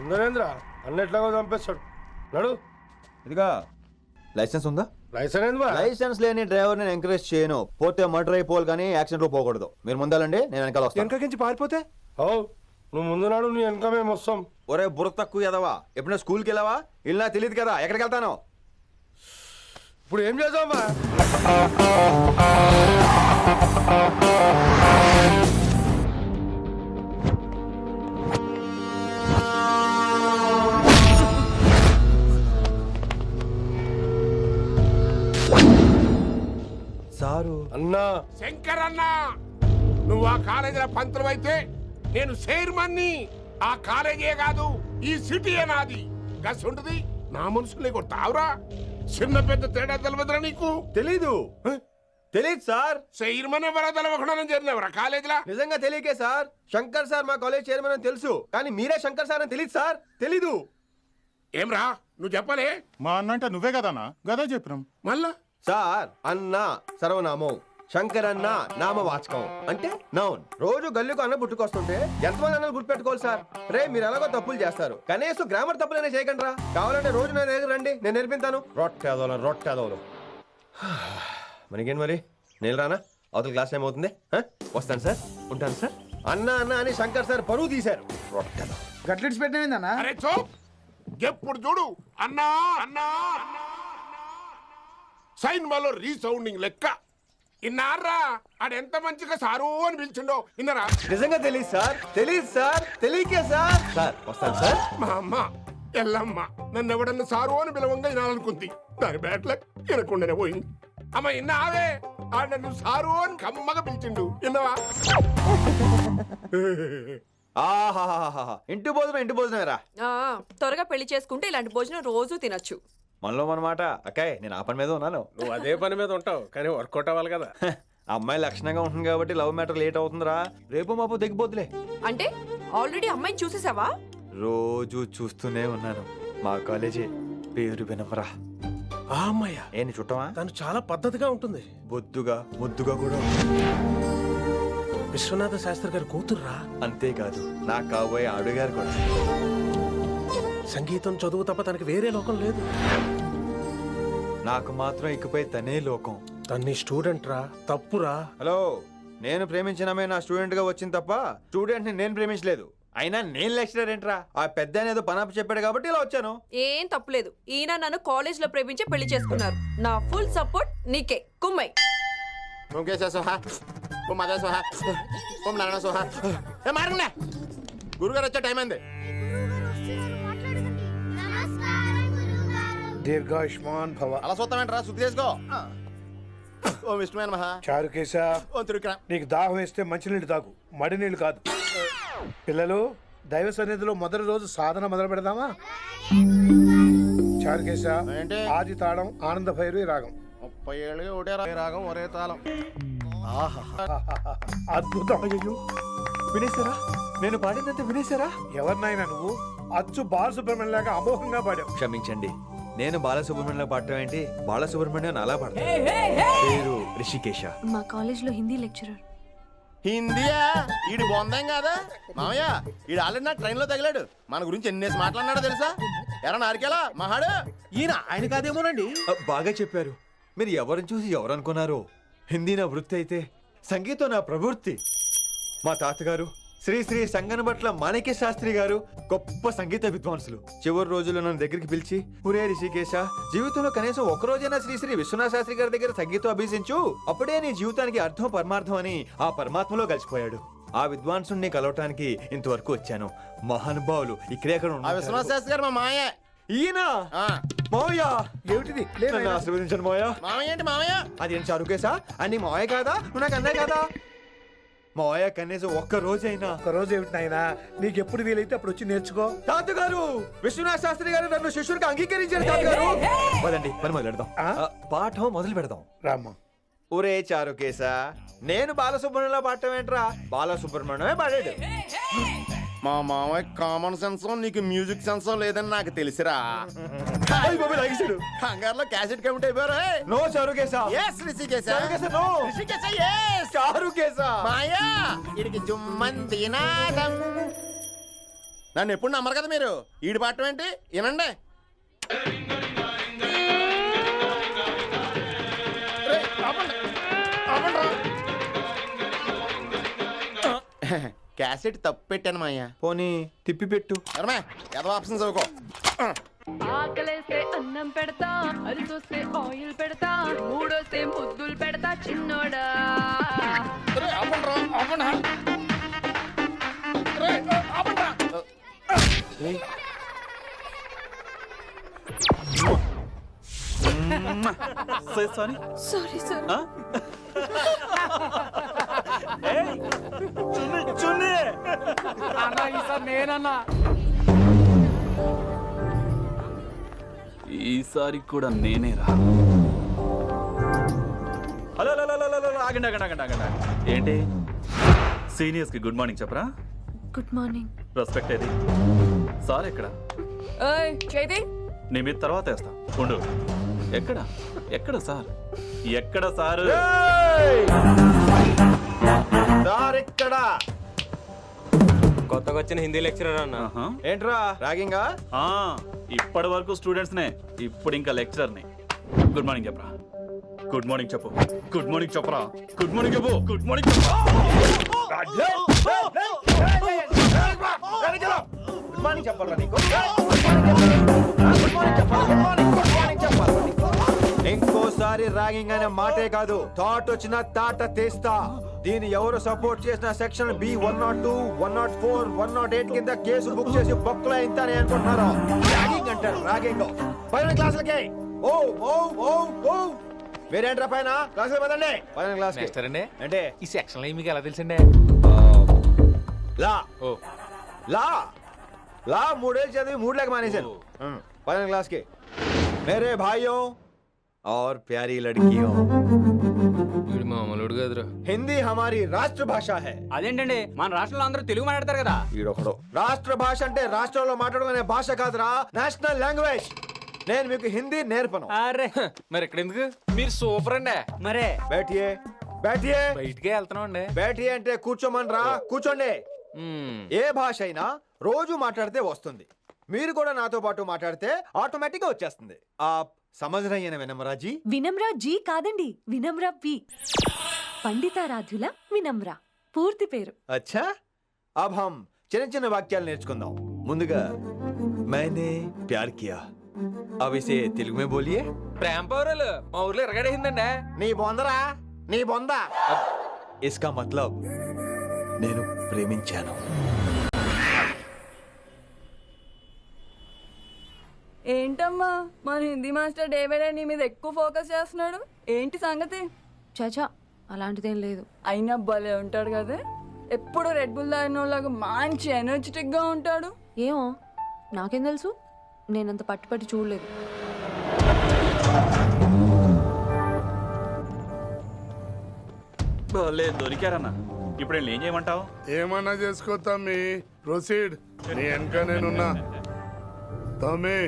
ఉందనేంద్ర అన్నెట్లాగో చంపేస్తాడు. నడు. ఇదిగా లైసెన్స్ ఉందా? లైసెన్స్ లేని డ్రైవర్ నేను ఎంకరేజ్ చేయను. పోతే మర్డర్ అయిపోవాలి కానీ యాక్సిడెంట్ లో పోకూడదు. మీరు ముందాలండి, నేను వెనకాల వస్తాను. వెనకకించి పారిపోతే నువ్వు ముందు నాడు నీ వెనక మేము వస్తాం. ఒరే బుర్ర తక్కువ ఎదవా, ఎప్పుడైనా స్కూల్కి వెళ్ళావా? ఇలా తెలియదు కదా ఎక్కడికి వెళ్తాను. ఇప్పుడు ఏం చేద్దామా? సారు అన్నా శంకర్ అన్నా, నువ్వు ఆ కాలేజీలో పంతులు అయితే నేను చైర్మన్ని. ఆ కాలేజే కాదు ఈ సిటీయే నాది. గసుంటది నా మనుషుల్ని కొడతావురా? చిన్న పెద్ద తేడా తెలవదురా నీకు? తెలీదు సార్. చైర్మన్ ఎవరో తెలవకుండా చేరినవరా కాలేజీలో? నిజంగా తెలియకే సార్. శంకర్ సార్ మా కాలేజ్ చైర్మన్ అని తెలుసు, కానీ మీరే శంకర్ సార్ అని తెలియదు సార్. తెలీదు. ఏమ్రా నువ్వు చెప్పలే? మా అన్నంటే నువ్వే కదనా? గదా చెప్పినాం. మళ్ళా సార్ అన్న సర్వనామం, శంకర్ అన్న నామవాచకం అంటే నౌన్. రోజు గల్లుకు అన్న పుట్టుకొస్తుంటే ఎంతమంది అన్నలు గుర్తుపెట్టుకోవాలి సార్. రే మీరు ఎలాగో తప్పులు చేస్తారు, కనీసం గ్రామర్ తప్పులైనా చేయకండి రా. కావాలంటే రోజు నా దగ్గర రండి, నేను నేర్పిస్తాను. రొట్టెదోలు మనకేం మరి? నేను రానా? అవతల క్లాస్ టైం అవుతుంది. వస్తాను సార్, ఉంటాను సార్. అన్న అన్న అని శంకర్ సార్ పరువు తీశారు. రొట్టెదో గట్లెట్స్ పెట్టినా. అరే చో, ఎప్పుడు చూడు అన్నా అన్నా సైన్ మాలో రీసౌండింగ్ లెక్క. ఇన్నారా ఆడెంత మంచిగా సారు అని పిలిచిండో ఇన్నరా? నిజంగా తెలియదు సార్. తెలియకే సార్. సార్ వస్తాను సార్. మా అమ్మ ఎల్లమ్మ నన్ను ఎవడన్నా సారు అని పిలవంగా వినాలనుకుంది. దాని బ్యాట్ల వినకుండానే పోయింది. అమ్మ ఇన్నావే, ఆడ నన్ను సారు అని కమ్మగా పిలిచిండు. విన్నవా? ఇంటి భోజనమేరా. త్వరగా పెళ్లి చేసుకుంటే ఇలాంటి భోజనం రోజు తినొచ్చు. మనలో మనమాట. అక్కాయ్ నేను ఆ పని మీద ఉన్నాను. నువ్వు అదే పని మీద ఉంటావు, కానీ వర్కౌట్ అవ్వాలి కదా. అమ్మాయి లక్షణంగా ఉంటుంది కాబట్టి లవ్ మ్యాటర్ లేట్ అవుతుందిరా. రేపు మాపు దిగిపోతులే. అంటే ఆల్రెడీ అమ్మాయిని చూసేసావా? రోజు చూస్తూనే ఉన్నాను. మా కాలేజీ పేరు వినమరా. ఆ అమ్మాయ ఏంటి చుట్టమా? తను చాలా పద్ధతిగా ఉంటుంది. బొద్దుగా ముద్దుగా కూడా. విశ్వనాథ శాస్త్రి గారి కూతుర్రా. అంతేకాదు నా కాబోయే ఆడుగారు కూడా. సంగీతం చదువు తప్ప తనకి వేరే లోకం లేదు. నాకు మాత్రం ఇకపై తనే లోకం. తన్ని స్టూడెంట్ రా, తప్పురా. హలో, నేను ప్రేమించినమే నా స్టూడెంట్ గా వచ్చింది తప్ప స్టూడెంట్ ని నేను ప్రేమించలేదు. అయినా నేను లెక్చరర్ ఏంట్రా? ఆ పెద్ద ఏదో పనాపు చెప్పాడు కాబట్టి ఇలా వచ్చాను. ఏం తప్పులేదు. ఈయన నన్ను కాలేజ్ లో ప్రేమించి పెళ్లి చేసుకున్నారు. నా ఫుల్ సపోర్ట్ నీకే. కుమ్మై గురుగారు వచ్చే టైం అయింది. దీర్ఘాయుష్మాన్ భవ. అలా చూస్తామంటారా? శుద్ధి చేసుకో. ఓ విష్ణుమైన మహా చారుకేశ, ఓ తిరుక్రా. నీకు దాహం వేస్తే మంచినీళ్ళు తాగు, మడి నీళ్ళు కాదు. పిల్లలు, దైవ సన్నిధిలో మొదటి రోజు సాధన మొదలు పెడదామా? చారుకేశ, ఆది తాళం ఆనంద భైరవి రాగం. 30 ఏళ్ళుగా ఒకటే రాగం, ఒరే తాళం. అద్భుతం. వినేశారా? నేను పాడిందంటే వినేశారా? ఎవరినైనా నువ్వు అచ్చు బాలసుబ్రహ్మణ్యం లాగా అమోఘంగా పాడావు. క్షమించండి, నేను బాలసుబ్రహ్మణ్యంలో పాడటం ఏంటి? బాలసుబ్రహ్మణ్యం అలా పాడతాను. పేరు రిషికేశ. మా కాలేజ్ లో హిందీ లెక్చరర్. హిందీయా? ఈడు బొందేం కాదా మామయ్య? ఈడు ఆల్రెడీ నా ట్రైన్ లో తగిలాడు. మన గురించి ఎన్నేసి మాట్లాడినాడో తెలుసా? ఎరా నారికేలా మహాడు. ఈయన ఆయన కాదేమోనండి. బాగా చెప్పారు. మీరు ఎవరిని చూసి ఎవరు అనుకున్నారు? హిందీ నా వృత్తి అయితే సంగీతం నా ప్రవృత్తి. మా తాతగారు శ్రీ శ్రీ సంగనబట్ల మాణిక్య శాస్త్రి గారు గొప్ప సంగీత విద్వాంసులు. చివరి రోజుల్లో నన్ను దగ్గరికి పిలిచి, ఒరే రిషికేశ, జీవితంలో కనీసం ఒక రోజైనా శ్రీ శ్రీ విశ్వనాథ శాస్త్రి గారి దగ్గర సంగీతం అభ్యసించు, అప్పుడే నీ జీవితానికి అర్థం పరమార్థం అని ఆ పరమాత్మలో కలిసిపోయాడు. ఆ విద్వాంసుని కలవటానికి ఇంతవరకు వచ్చాను. మహానుభావులు ఇక్కడే విశ్వనాథ శాస్త్రి గారు మా మాయ. ఈయన మావయ్య. ఏమిటిది? నన్ను ఆశీర్వదించండి మావయ్య. మామయ్య ఏంటి మామయ్య? అదేం చారుకేశా? అని మావయ్య కాదా? నువ్వు నాకు అన్నయ్య కాదా? మావయ్య కనీసం ఒక్క రోజైనా. ఒక రోజు ఏమిటి నాయనా, నీకు ఎప్పుడు వీలైతే అప్పుడు వచ్చి నేర్చుకో. తాతగారు, విశ్వనాథ శాస్త్రి గారు నన్ను శిష్యుడికి అంగీకరించారు. తాతగారు పదండి, పని మొదలు పెడదాం. పాఠం మొదలు పెడదాం. రామ్మా. ఒరే చారుకేశ, నేను బాలసుబ్రహ్మణ్యంలో పాడటం ఏంట్రా? బాలసుబ్రహ్మణ్యమే పాడాడు. మా మామయ్య కామన్ సెన్స్ నీకు మ్యూజిక్ సెన్స్ లేదని నాకు తెలిసిరా. కంగారులో క్యాసెట్ కమిట్ అయిపోయారు. No Charukesha. yes Rishikesha. No Rishikesha. yes Charukesha. మాయా ఇడికి జుమ్మంది నాదం. నన్ను ఎప్పుడు నమ్మరు కదా మీరు. ఈడి పాఠం ఏంటి వినండి. రేయ్, ఆపండి. ఆపండి రా. క్యాసెట్ తప్పు పెట్టాను మాయ్య. పోనీ తిప్పి పెట్టు. ఎరమే ఏదో ఆప్షన్ చదువుకో. ఆకలేస్తే అన్నం పెడతా, అరిసొస్తే ఆయిల్ పెడతా, మూడోస్తే ముద్దులు పెడతా చిన్నోడా. రేయ్, ఆపండి రా, ఆపండి. రేయ్, ఆపండి రా. Sorry sorry sir. ఈసారి కూడా నేనే రా. హలో హలో హలో హలో, ఆగండి ఆగండి ఆగండి ఆగండి. ఏంటి సీనియర్స్ కి గుడ్ మార్నింగ్ చెప్పరా? Good morning. రెస్పెక్ట్ ఏది? సార్ ఎక్కడ? ఏయ్ చైతి, నీ మీద తర్వాత వేస్తా ఉండు. ఎక్కడ ఎక్కడ సార్? ఎక్కడ సార్? సార్ ఇక్కడ. కొత్తగా వచ్చిన హిందీ లెక్చరర్ అన్న. ఏంట్రా ర్యాగింగా? ఇప్పటి వరకు స్టూడెంట్స్ నే, ఇప్పుడు ఇంకా లెక్చరర్ ని. గుడ్ మార్నింగ్ చెప్పరా. గుడ్ మార్నింగ్ చెప్పు. గుడ్ మార్నింగ్ చెప్పరా. గుడ్ మార్నింగ్ చెప్పు. గుడ్ మార్నింగ్ చెప్పు. గుడ్ మార్నింగ్ చెప్పాలా నీకు? ఇంకోసారి ర్యాగింగ్ అనే మాటే కాదు, థాట్ వచ్చిన తాట తీస్తా. దీన్ని ఎవరు సపోర్ట్ చేసిన సెక్షన్ బి 102, 104, 108 కింద కేసు బుక్ చేసి బొక్కలో ఇంతనే అనుకుంటున్నారు. ర్యాగింగ్ అంటారు ర్యాగింగ్. పైన క్లాసులకి ఓ ఓ ఓ ఓ మీరేంట్రా పైన క్లాసులు పదండి. పైన క్లాస్ అంటే ఈ సెక్షన్ లో మీకు ఎలా తెలిసిండే? లా లా లా 3 ఏళ్ళు చదివి 3 లేక మానేశాను. పైన क्लास के मेरे भाइयों और प्यारी लड़कियों, हिंदी हमारी రాష్ట్ర భాష है. అదేంటండి మన రాష్ట్రంలో అందరూ తెలుగు మాట్లాడతారు కదా. ఈడొకడు రాష్ట్ర భాష అంటే రాష్ట్రంలో మాట్లాడుకునే భాష కాదురా, నేషనల్ లాంగ్వేజ్. నేను మీకు హిందీ నేర్పను. అరే మరి ఇక్కడ ఎందుకు? మీరు సూపర్ అండి. మరే बैठिए बैठिए బయటికే వెళ్తున్నాం అండి. बैठिए అంటే కూర్చోమనరా, కూర్చోండి. ఏ భాష అయినా రోజు మాట్లాడితే వస్తుంది. మీరు కూడా నాతో పాటు మాట్లాడితే ఆటోమేటిక్ గా వచ్చేస్తుంది. आप समझ रही है ना विनम्रा जी? వినమ్రా జీ కాదండి, వినమ్రా పి. పండితారాధ్యుల వినమ్రా పూర్తి పేరు. अच्छा अब हम చిన్న చిన్న వాక్యాలు నేర్చుకుందాం. ముందుగా मैंने प्यार किया. अब इसे తెలుగు में बोलिए. ప్రేమ పౌరులు మా ఊర్లో ఎరగడేసిందండి. నీ బొందరా, నీ బొంద. इसका मतलब నేను ప్రేమించాను. ఏంటమ్మా మన Hindi master day by day నీ మీద ఎక్కువ ఫోకస్ చేస్తున్నాడు. ఏంటి సంగతి? చాచా అలాంటిదేం లేదు. అయినా భలే ఉంటాడు కదా, ఎప్పుడు రెడ్ బుల్ తాగినోళ్ళగా మంచి ఎనర్జెటిక్ గా ఉంటాడు. ఏమో నాకేం తెలుసు, నేనంత పట్టి చూడలేదు. దొరికారన్నా. ఇప్పుడు ఏం చేయమంటావు? ఏమన్నా చేసుకో తమ్మి, ప్రొసీడ్. నీ వెనక నేనున్నా తమ్మి,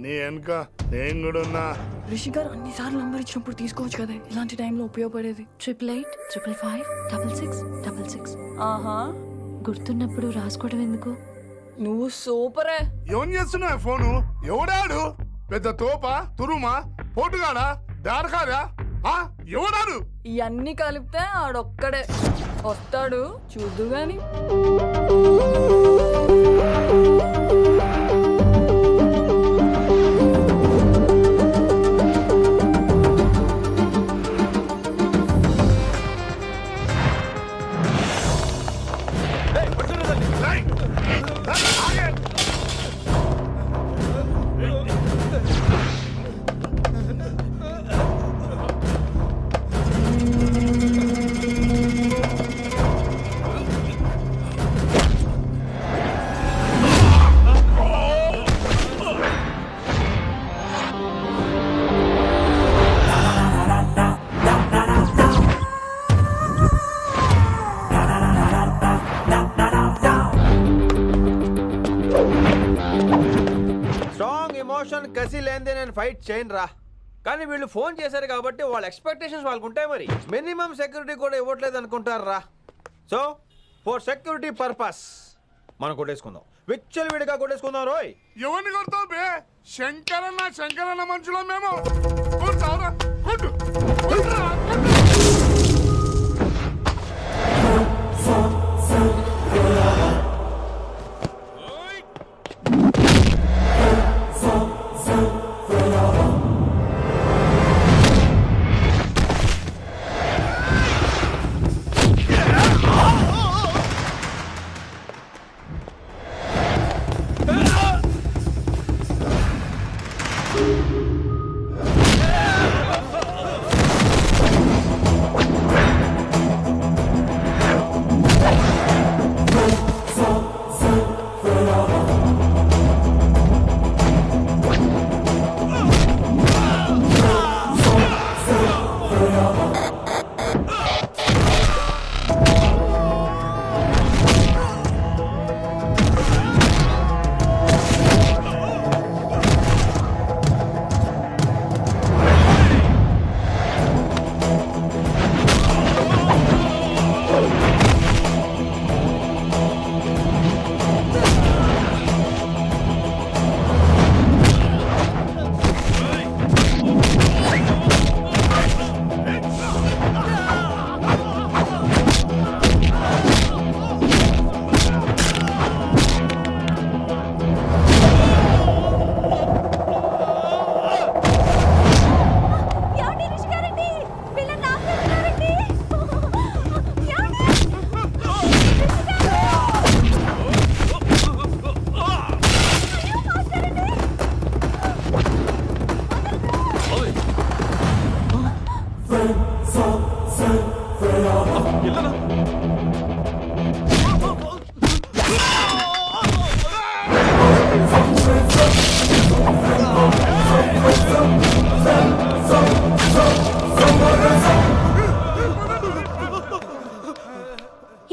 నీ వెనక నేను కూడా ఉన్నా. రిషి గారు అన్నిసార్లు నంబర్ ఇచ్చినప్పుడు తీసుకోవచ్చు కదా, ఇలాంటి టైంలో ఉపయోగపడేది. 8885556666. ఆహా, గుర్తున్నప్పుడు రాసుకోవడం ఎందుకు? నువ్వు సూపరే. ఏం చేస్తున్నావు ఫోను? ఎవడాడు? పెద్ద తోప, తురుమా, పోటుగాడా, దారకారా? ఎవడాడు? ఇవన్నీ కలిపితే ఆడొక్కడే వస్తాడు, చూద్దు గాని. కసి లేనిదే నేను ఫైట్ చేయను రా. కానీ వీళ్ళు ఫోన్ చేశారు కాబట్టి వాళ్ళ ఎక్స్పెక్టేషన్స్ వాళ్ళకు ఉంటాయి. మరి మినిమం సెక్యూరిటీ కూడా ఇవ్వట్లేదు అనుకుంటారు రా. సో ఫర్ సెక్యూరిటీ పర్పస్ మనం కొట్టేసుకుందాం, విచ్చలు విడిగా కొట్టేసుకుందాం రోయ్. ఎవరిని కొడతావు బే? శంకరన్న మనుషులం మేము. కొడతావురా? కొట్టు. కొట్టురా, కొట్టు.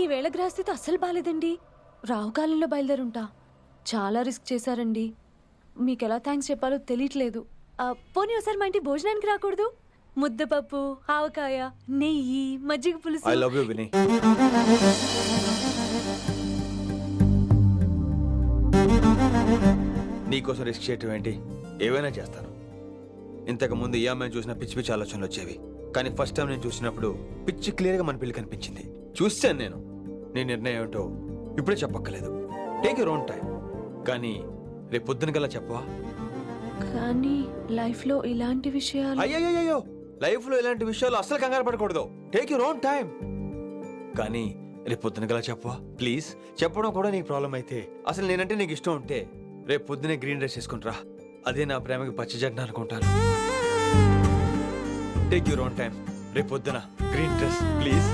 ఈ వేళ గ్రహస్థితి అస్సలు బాలేదండి. రావుకాలంలో బయలుదేరుంటా. చాలా రిస్క్ చేశారండి. మీకు ఎలా థ్యాంక్స్ చెప్పాలో తెలియట్లేదు. పోనీ ఒకసారి మా ఇంటి భోజనానికి రాకూడదు? ముద్దపప్పు, ఆవకాయ, నెయ్యి, మజ్జిగ పులుసు. ఐ లవ్ యూ విని. నీకోసం రిస్క్ చేయటం ఏంటి? ఏవైనా చేస్తాను. ఇంతకు ముందు ఈ అమ్మాయిని చూసిన పిచ్చి పిచ్చి ఆలోచనలు వచ్చేవి, కానీ ఫస్ట్ టైం నేను చూసినప్పుడు పిచ్చి క్లియర్గా మన పిల్లి కనిపించింది. చూశాను నేను. నీ నిర్ణయం ఏమిటో ఇప్పుడే చెప్పక్కర్లేదు. Take your own time. కానీ రేపు పొద్దున గల చెప్పవా? కానీ లైఫ్లో ఇలాంటి విషయాలు. అయ్యో, లైఫ్లో ఇలాంటి విషయాలు అసలు కంగారు పడకూడదు. Take your own time. కానీ రేపు పొద్దున గల చెప్పవా ప్లీజ్? చెప్పడం కూడా నీకు ప్రాబ్లం అయితే, అసలు నేనంటే నీకు ఇష్టం ఉంటే రేపు పొద్దునే గ్రీన్ డ్రెస్ వేసుకుంటారా. అదే నా ప్రేమకి పచ్చ జెండా అనుకుంటాను. Take your own time. రేపు పొద్దున గ్రీన్ డ్రెస్ ప్లీజ్.